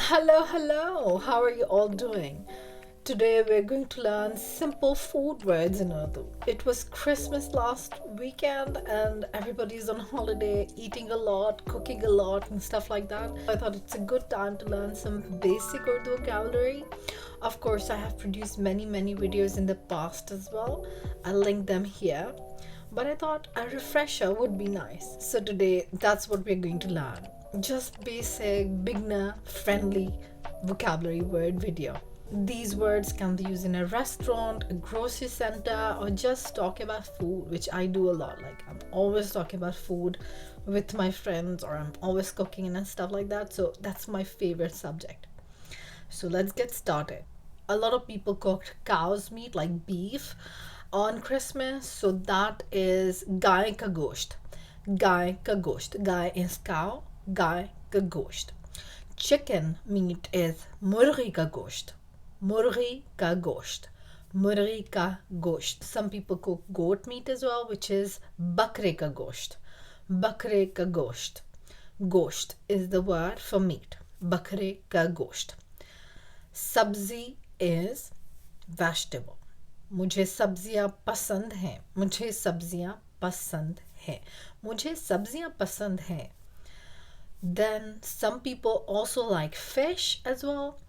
Hello, how are you all doing? Today we're going to learn simple food words in Urdu. It was Christmas last weekend and everybody's on holiday, eating a lot, cooking a lot, and stuff like that. I thought it's a good time to learn some basic Urdu vocabulary. Of course, I have produced many videos in the past as well. I'll link them here. But I thought a refresher would be nice. So today, that's what we're going to learn. Just basic, beginner friendly vocabulary word video. These words can be used in a restaurant, a grocery center, or just talk about food, which I do a lot. Like, I'm always talking about food with my friends, or I'm always cooking and stuff like that. So that's my favorite subject. So let's get started. A lot of people cook cow's meat, like beef, on Christmas. So that is गाय का गोश्त. गाय का गोश्त. गाय is cow. गाय का गोश्त. Chicken meat is मुर्गी का गोश्त. मुर्गी का गोश्त. मुर्गी का गोश्त. Some people cook goat meat as well, which is बकरे का गोश्त. बकरे का गोश्त. Gosht is the word for meat. बकरे का गोश्त. Sabzi is vegetable. मुझे सब्जियां पसंद हैं. मुझे सब्जियां पसंद हैं. मुझे सब्जियां पसंद हैं. Then some people also like fish as well.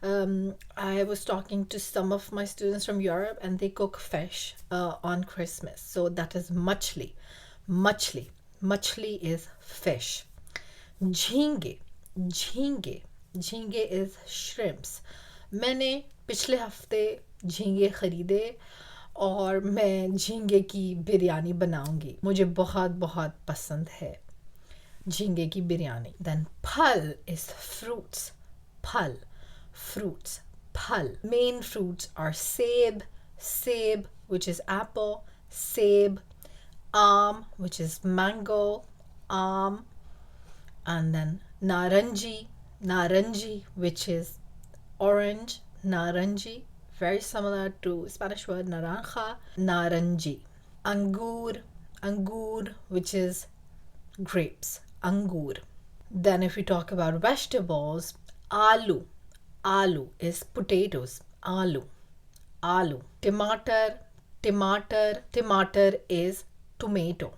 I was talking to some of my students from Europe and they cook fish on Christmas. So that is machli. Machli. Machli is fish. Jhinge. Jhinge. Jhinge is shrimps. मैंने पिछले हफ्ते झींगे ख़रीदे और मैं झींगे की बिरयानी बनाऊंगी. मुझे बहुत पसंद है झींगे की बिरयानी. Then फल is fruits. फल, fruits, फल. Main fruits are seb, which is apple, seb, which is mango, and then naranji, which is orange, naranji, very similar to Spanish word naranja, naranji. Angur, which is grapes, angur. Then if we talk about vegetables, aloo is potatoes, aloo. Tomato is tomato,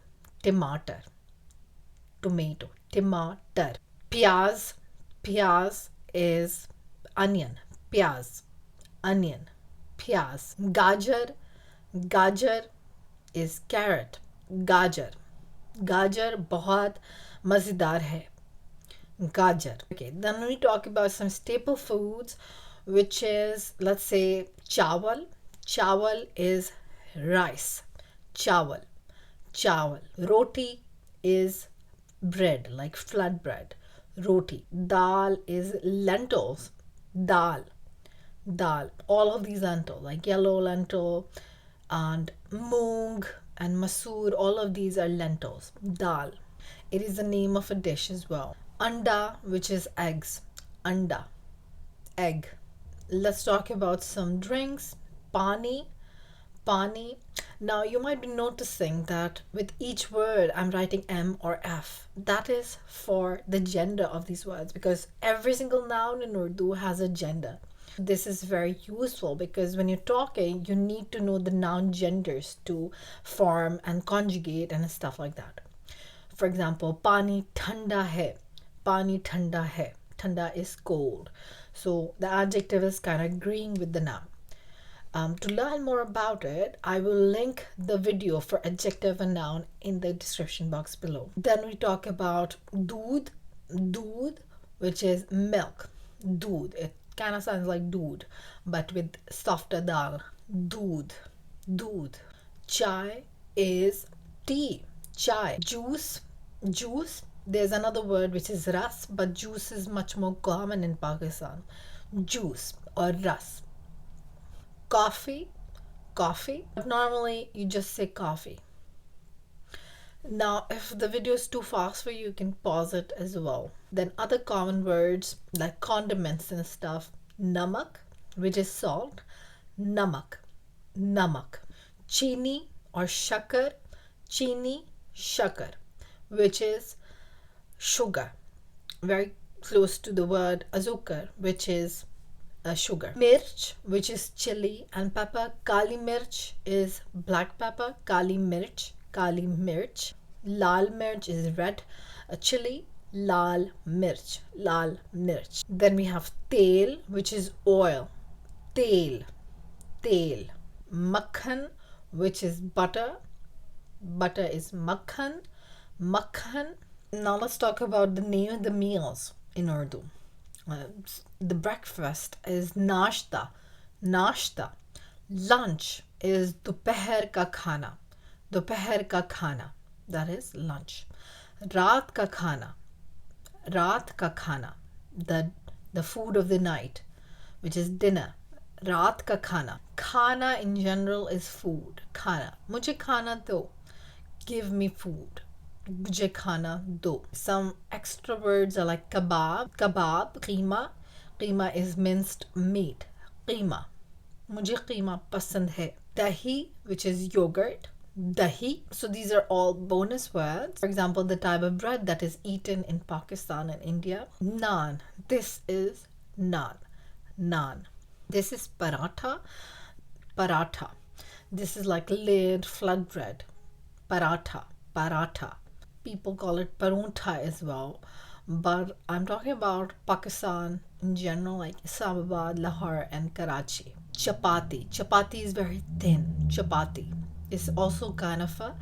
Piyaz is onion, piyaz. Gajar is carrot, gajar बहुत मज़ेदार है. Gajar. Okay, then we talk about some staple foods, which is, let's say, chawal. Chawal is rice. Chawal. Roti is bread, like flat bread. Roti. Dal is lentils. Dal. All of these lentils, like yellow lentil and moong and masoor, all of these are lentils. Dal. It is the name of a dish as well. Anda, which is eggs. Anda. Egg. Let's talk about some drinks. Pani. Now you might be noticing that with each word I'm writing M or F. That is for the gender of these words, because every single noun in Urdu has a gender. This is very useful because when you're talking, you need to know the noun genders to form and conjugate and stuff like that. For example, pani thanda hai. Pani thanda hai. Thanda is cold. So the adjective is kind of agreeing with the noun. To learn more about it, I will link the video for adjective and noun in the description box below. Then we talk about doodh, which is milk. Doodh. It kind of sounds like doodh, but with softer dal. Doodh. Chai is tea. Chai. Juice. There's another word which is ras, but juice is much more common in Pakistan. Juice or ras. Coffee. But normally you just say coffee. Now, if the video is too fast for you, you can pause it as well. Then other common words like condiments and stuff. Namak, which is salt. Namak. Chini or shakar. Chini, shakar, which is sugar. Very close to the word azukar, which is sugar. Mirch, which is chili, and pepper. Kali mirch is black pepper. Kali mirch, kali mirch. Lal mirch is red chili. Lal mirch, lal mirch. Then we have tel, which is oil. Tel, tel. Makhan, which is butter. Butter is makhan. Makhan. Now let's talk about the name of the meals in Urdu. The breakfast is nashta. Nashta. Lunch is dopeher ka khana. Dopeher ka khana. That is lunch. Raat ka khana. Raat ka khana. The food of the night, which is dinner. Raat ka khana. Khana in general is food. Khana. Mujhe khana do. Give me food. Mujhe khana do. Some extra words are like kebab. Kebab. Keema. Keema is minced meat. Keema. Mujhe keema pasand hai. Dahi, which is yogurt. Dahi. So these are all bonus words. For example, the type of bread that is eaten in Pakistan and India. Naan. This is naan. Naan. This is paratha. Paratha. This is like layered flat bread. Paratha. Paratha. People call it parontha as well. But I'm talking about Pakistan in general, like Islamabad, Lahore, and Karachi. Chapati. Chapati is very thin. Chapati is also kind of a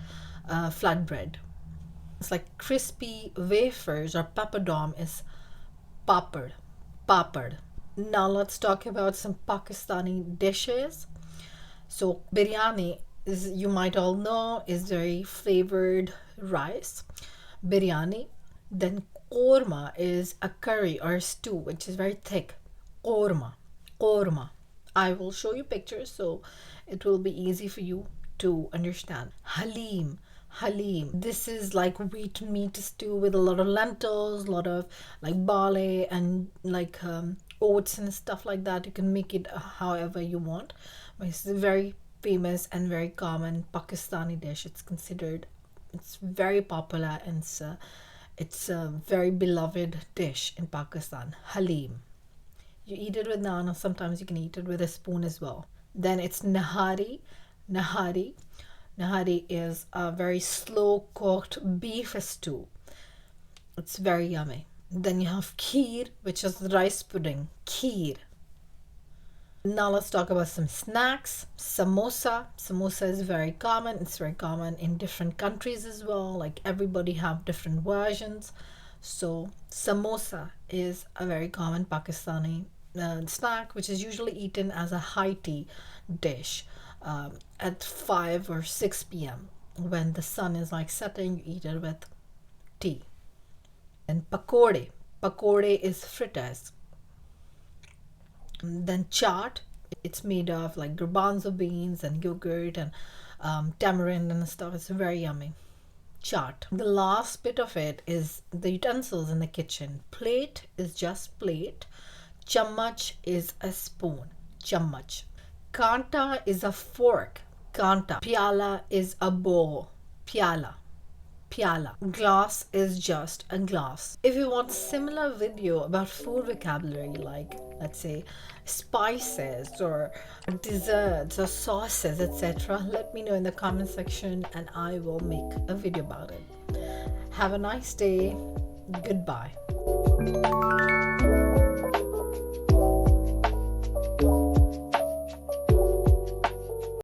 flatbread. It's like crispy wafers, or papadom is papad. Papad. Now let's talk about some Pakistani dishes. So biryani is, you might all know, is very flavored rice. Biryani. Then korma is a curry or a stew which is very thick. Korma. Korma. I will show you pictures so it will be easy for you to understand. Halim. Halim. This is like wheat meat stew with a lot of lentils, a lot of like barley and like oats and stuff like that. You can make it however you want. But it's a very famous and very common Pakistani dish. It's very popular, and it's a very beloved dish in Pakistan. Halim. You eat it with naan, or sometimes you can eat it with a spoon as well. Then it's nahari. Nahari. Nahari is a very slow cooked beef stew. It's very yummy. Then you have kheer, which is rice pudding. Kheer. Now let's talk about some snacks. Samosa. Samosa is very common. It's very common in different countries as well. Like everybody have different versions. So samosa is a very common Pakistani snack, which is usually eaten as a high tea dish at 5 or 6 p.m. When the sun is like setting, you eat it with tea. And pakode. Pakode is fritters. Then chaat. It's made of like garbanzo beans and yogurt and tamarind and stuff. It's very yummy. Chaat. The last bit of it is the utensils in the kitchen. Plate is just plate. Chammach is a spoon. Chammach. Kanta is a fork. Kanta. Pyala is a bowl. Pyala. Pyala. Glass is just a glass. If you want similar video about food vocabulary, like let's say spices or desserts or sauces, etc., let me know in the comment section and I will make a video about it. Have a nice day. Goodbye.